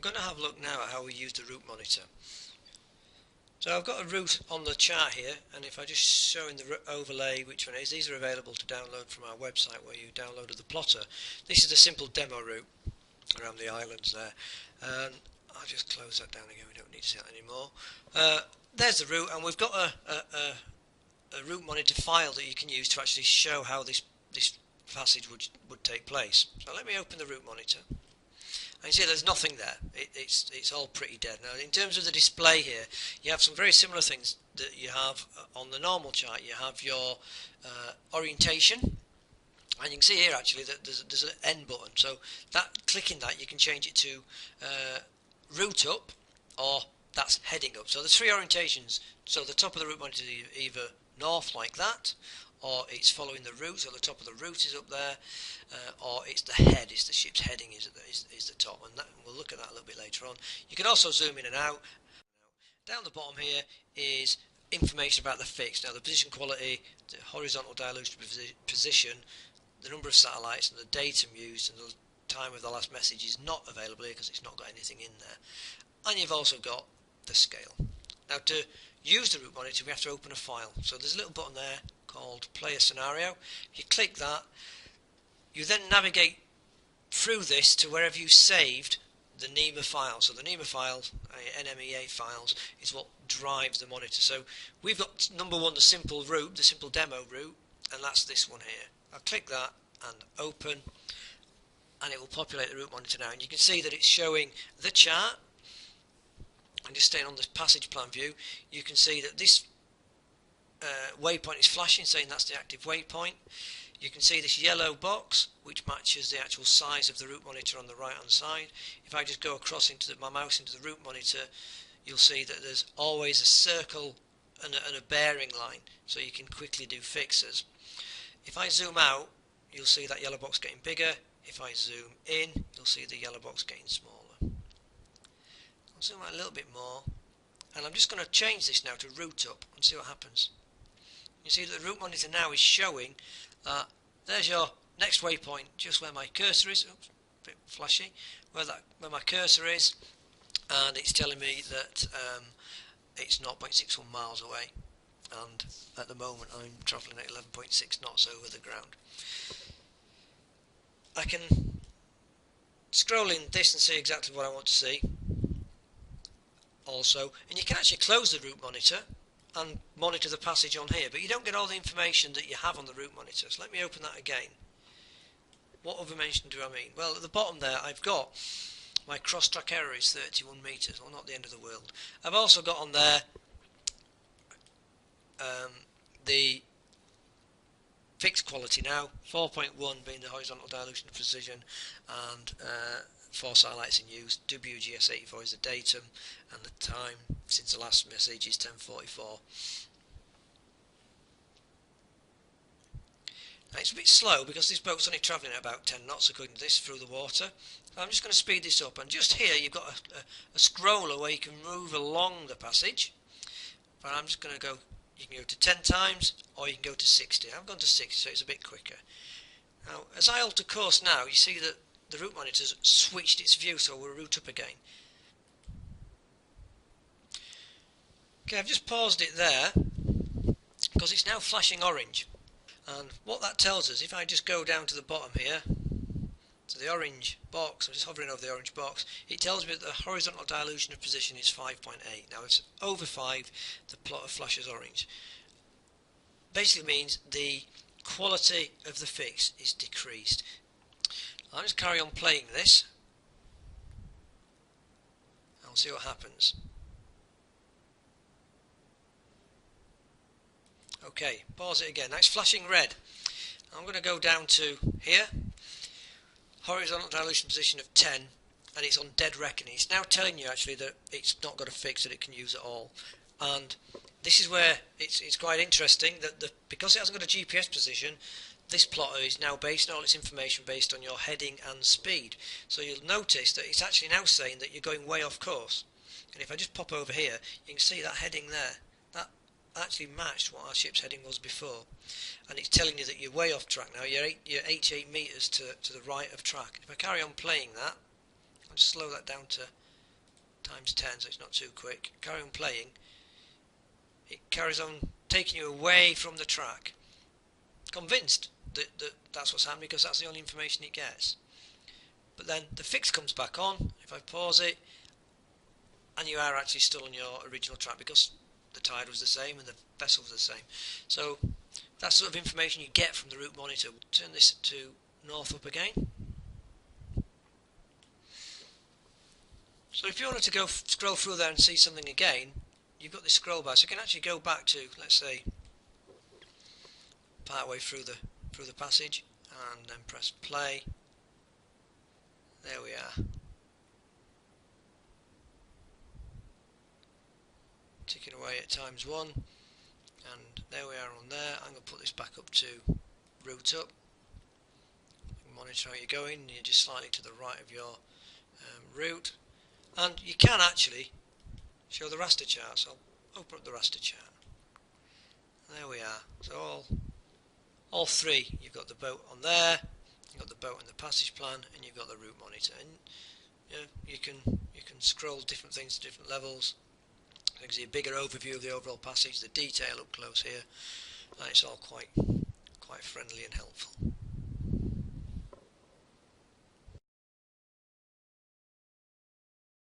I'm going to have a look now at how we use the route monitor. So I've got a route on the chart here, and if I just show in the overlay which one it is, these are available to download from our website where you downloaded the plotter. This is a simple demo route around the islands there, and I'll just close that down again, we don't need to see that anymore. There's the route, and we've got a route monitor file that you can use to actually show how this passage would take place. So let me open the route monitor. And you see there's nothing there. It's all pretty dead. Now in terms of the display here, you have some very similar things that you have on the normal chart. You have your orientation, and you can see here actually that there's an N button. So clicking that you can change it to route up, or that's heading up. So there's three orientations. So the top of the route monitor is either north like that, or it's following the route, so the top of the route is up there, or it's the head, it's the ship's heading is the top, and we'll look at that a little bit later on. You can also zoom in and out. Down the bottom here is information about the fix. Now the position quality, the horizontal dilution position, the number of satellites and the datum used, and the time of the last message is not available here because it's not got anything in there. And you've also got the scale. Now to use the route monitor we have to open a file. So there's a little button there called Play a Scenario. If you click that, you then navigate through this to wherever you saved the NEMA file. So the NEMA files, NMEA files, is what drives the monitor. So we've got number one, the simple route, the simple demo route, and that's this one here. I'll click that and open, and it will populate the route monitor now. And you can see that it's showing the chart. And just staying on this passage plan view, you can see that this waypoint is flashing, saying that's the active waypoint. You can see this yellow box, which matches the actual size of the route monitor on the right hand side. If I just go across my mouse into the route monitor, you'll see that there's always a circle and a bearing line, so you can quickly do fixes. If I zoom out, you'll see that yellow box getting bigger. If I zoom in, you'll see the yellow box getting smaller. I'll zoom out a little bit more, and I'm just going to change this now to route up and see what happens. You see that the route monitor now is showing that there's your next waypoint, just where my cursor is. Oops, a bit flashy. Where my cursor is, and it's telling me that it's 0.61 miles away, and at the moment I'm travelling at 11.6 knots over the ground. I can scroll in this and see exactly what I want to see also, and you can actually close the route monitor and monitor the passage on here, but you don't get all the information that you have on the route monitor. So let me open that again. What other information do I mean? Well, at the bottom there I've got my cross-track error is 31 metres, well, not the end of the world. I've also got on there the fixed quality now, 4.1 being the horizontal dilution of precision, and 4 satellites in use. WGS84 is the datum, and the time since the last message is 10:44. Now it's a bit slow because this boat's only travelling at about 10 knots according to this through the water. So I'm just going to speed this up, and just here you've got a scroller where you can move along the passage. But I'm just going to go, you can go to 10 times or you can go to 60. I've gone to 60, so it's a bit quicker. Now as I alter course now, you see that the route monitor's switched its view, so we'll route up again. Okay, I've just paused it there because it's now flashing orange, and what that tells us, if I just go down to the bottom here to the orange box, I'm just hovering over the orange box, it tells me that the horizontal dilution of position is 5.8. Now if it's over 5, the plotter flashes orange. Basically means the quality of the fix is decreased. I'll just carry on playing this. I'll see what happens. Okay, pause it again. Now it's flashing red. I'm going to go down to here. Horizontal dilution position of 10, and it's on dead reckoning. It's now telling you actually that it's not got a fix that it can use at all. And this is where it's quite interesting that because it hasn't got a GPS position, this plotter is now basing all its information based on your heading and speed. So you'll notice that it's actually now saying that you're going way off course. And if I just pop over here, you can see that heading there. That actually matched what our ship's heading was before. And it's telling you that you're way off track now. You're 88 metres to the right of track. If I carry on playing that, I'll just slow that down to times 10, so it's not too quick. Carry on playing. It carries on taking you away from the track, convinced that that's what's happening because that's the only information it gets. But then the fix comes back on if I pause it, and you are actually still on your original track because the tide was the same and the vessel was the same. So that's sort of information you get from the route monitor. Turn this to north up again. So if you wanted to go scroll through there and see something again, you've got this scroll bar, so you can actually go back to, let's say, part way through the passage, and then press play. There we are. Ticking away at times 1, and there we are on there. I'm going to put this back up to route up. Monitor how you're going. You're just slightly to the right of your route, and you can actually show the raster chart. So I'll open up the raster chart. There we are. So all three. You've got the boat on there, you've got the boat in the passage plan, and you've got the route monitor. And you can scroll different things to different levels. It gives you a bigger overview of the overall passage, the detail up close here, and it's all quite friendly and helpful.